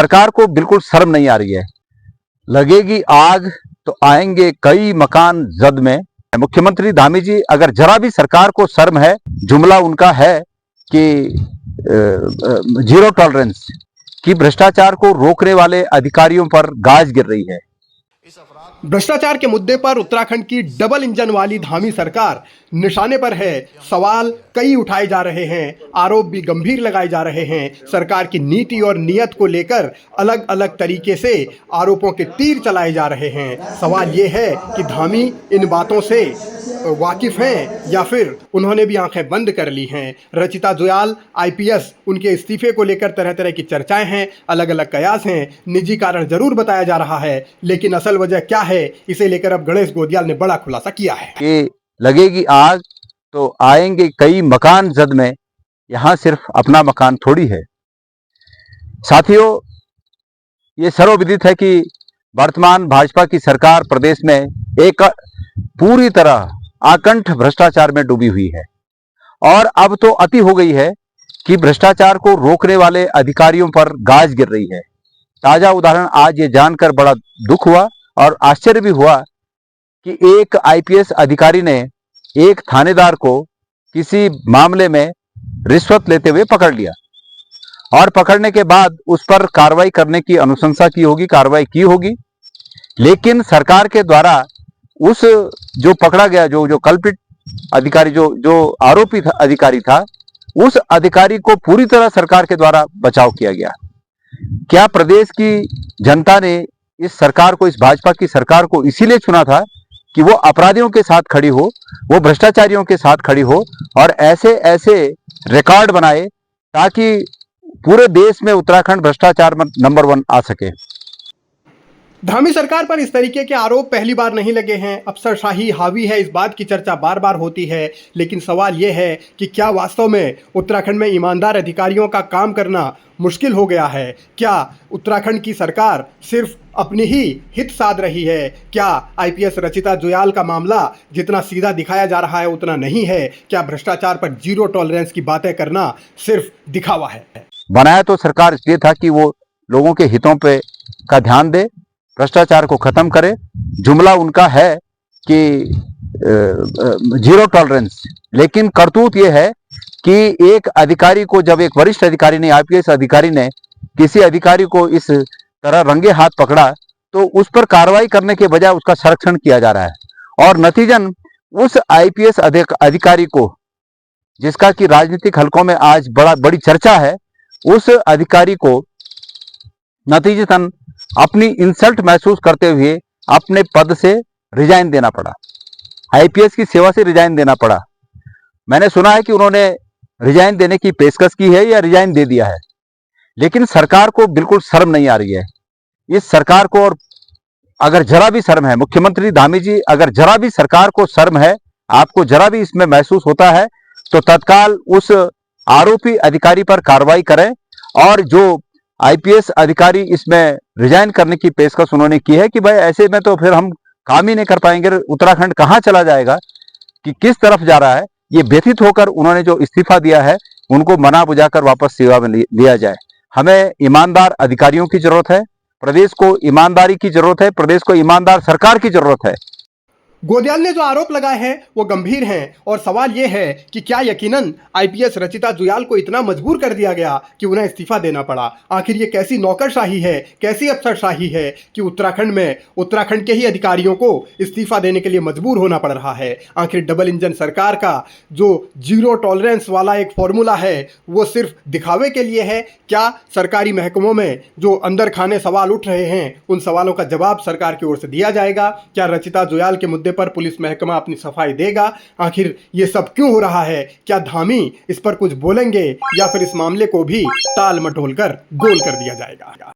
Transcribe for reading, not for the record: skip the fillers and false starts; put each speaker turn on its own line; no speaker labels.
सरकार को बिल्कुल शर्म नहीं आ रही है। लगेगी आग तो आएंगे कई मकान जद में। मुख्यमंत्री धामी जी, अगर जरा भी सरकार को शर्म है, जुमला उनका है कि जीरो टॉलरेंस, कि भ्रष्टाचार को रोकने वाले अधिकारियों पर गाज गिर रही है।
भ्रष्टाचार के मुद्दे पर उत्तराखंड की डबल इंजन वाली धामी सरकार निशाने पर है। सवाल कई उठाए जा रहे हैं, आरोप भी गंभीर लगाए जा रहे हैं। सरकार की नीति और नीयत को लेकर अलग अलग तरीके से आरोपों के तीर चलाए जा रहे हैं। सवाल ये है कि धामी इन बातों से वाकिफ हैं या फिर उन्होंने भी आंखें बंद कर ली हैं। रचिता जुयाल आईपीएस, उनके इस्तीफे को लेकर तरह तरह की चर्चाएं हैं, अलग अलग कयास हैं। निजी कारण जरूर बताया जा रहा है, लेकिन असल वजह क्या है, इसे लेकर अब गणेश गोदियाल ने बड़ा खुलासा किया है
कि लगेगी आग तो आएंगे कई मकान जद में, यहां सिर्फ अपना मकान थोड़ी है। साथियों, ये सर्वविदित है कि वर्तमान भाजपा की सरकार प्रदेश में एक पूरी तरह आकंठ भ्रष्टाचार में डूबी हुई है, और अब तो अति हो गई है कि भ्रष्टाचार को रोकने वाले अधिकारियों पर गाज गिर रही है। ताजा उदाहरण आज ये जानकर बड़ा दुख हुआ और आश्चर्य भी हुआ कि एक आईपीएस अधिकारी ने एक थानेदार को किसी मामले में रिश्वत लेते हुए पकड़ लिया, और पकड़ने के बाद उस पर कार्रवाई करने की अनुशंसा की होगी, कार्रवाई की होगी। लेकिन सरकार के द्वारा उस जो पकड़ा गया, जो कल्पित अधिकारी, जो आरोपी अधिकारी था, उस अधिकारी को पूरी तरह सरकार के द्वारा बचाव किया गया। क्या प्रदेश की जनता ने इस सरकार को, इस भाजपा की सरकार को इसीलिए चुना था कि वो अपराधियों के साथ खड़ी हो, वो भ्रष्टाचारियों के साथ खड़ी हो और ऐसे ऐसे रिकॉर्ड बनाए ताकि पूरे देश में उत्तराखंड भ्रष्टाचार में नंबर 1 आ सके।
धामी सरकार पर इस तरीके के आरोप पहली बार नहीं लगे हैं। अफसरशाही हावी है, इस बात की चर्चा बार बार होती है, लेकिन सवाल यह है कि क्या वास्तव में उत्तराखंड में ईमानदार अधिकारियों का काम करना मुश्किल हो गया है? क्या उत्तराखंड की सरकार सिर्फ अपनी ही हित साध रही है? क्या आईपीएस रचिता जुयाल का मामला जितना सीधा दिखाया जा रहा है उतना नहीं है? क्या भ्रष्टाचार पर जीरो टॉलरेंस की बातें करना सिर्फ दिखावा है?
बनाया तो सरकार इसलिए था कि वो लोगों के हितों पे का ध्यान दे, भ्रष्टाचार को खत्म करे। जुमला उनका है कि जीरो टॉलरेंस, लेकिन करतूत यह है कि एक अधिकारी को, जब एक वरिष्ठ अधिकारी ने, आईपीएस अधिकारी ने किसी अधिकारी को इस तरह रंगे हाथ पकड़ा, तो उस पर कार्रवाई करने के बजाय उसका संरक्षण किया जा रहा है। और नतीजन उस आईपीएस अधिकारी को, जिसका कि राजनीतिक हलकों में आज बड़ी चर्चा है, उस अधिकारी को नतीजतन अपनी इंसल्ट महसूस करते हुए अपने पद से रिजाइन देना पड़ा, आईपीएस की सेवा से रिजाइन देना पड़ा। मैंने सुना है कि उन्होंने रिजाइन देने की पेशकश की है या रिजाइन दे दिया है, लेकिन सरकार को बिल्कुल शर्म नहीं आ रही है। इस सरकार को, और अगर जरा भी शर्म है, मुख्यमंत्री धामी जी, अगर जरा भी सरकार को शर्म है, आपको जरा भी इसमें महसूस होता है, तो तत्काल उस आरोपी अधिकारी पर कार्रवाई करें। और जो आईपीएस अधिकारी इसमें रिजाइन करने की पेशकश उन्होंने की है कि भाई ऐसे में तो फिर हम काम ही नहीं कर पाएंगे, उत्तराखंड कहां चला जाएगा, कि किस तरफ जा रहा है, ये व्यथित होकर उन्होंने जो इस्तीफा दिया है उनको मना बुझाकर वापस सेवा में लिया जाए। हमें ईमानदार अधिकारियों की जरूरत है, प्रदेश को ईमानदारी की जरूरत है, प्रदेश को ईमानदार सरकार की जरूरत है।
गोदियाल ने जो आरोप लगाए हैं वो गंभीर हैं, और सवाल ये है कि क्या यकीनन आईपीएस रचिता जुयाल को इतना मजबूर कर दिया गया कि उन्हें इस्तीफा देना पड़ा? आखिर ये कैसी नौकरशाही है, कैसी अफसरशाही है कि उत्तराखंड में उत्तराखंड के ही अधिकारियों को इस्तीफा देने के लिए मजबूर होना पड़ रहा है? आखिर डबल इंजन सरकार का जो जीरो टॉलरेंस वाला एक फॉर्मूला है वो सिर्फ दिखावे के लिए है? क्या सरकारी महकमों में जो अंदर खाने सवाल उठ रहे हैं उन सवालों का जवाब सरकार की ओर से दिया जाएगा? क्या रचिता जुयाल के मुद्दे पर पुलिस महकमा अपनी सफाई देगा? आखिर ये सब क्यों हो रहा है? क्या धामी इस पर कुछ बोलेंगे या फिर इस मामले को भी टाल मटोल कर गोल कर दिया जाएगा?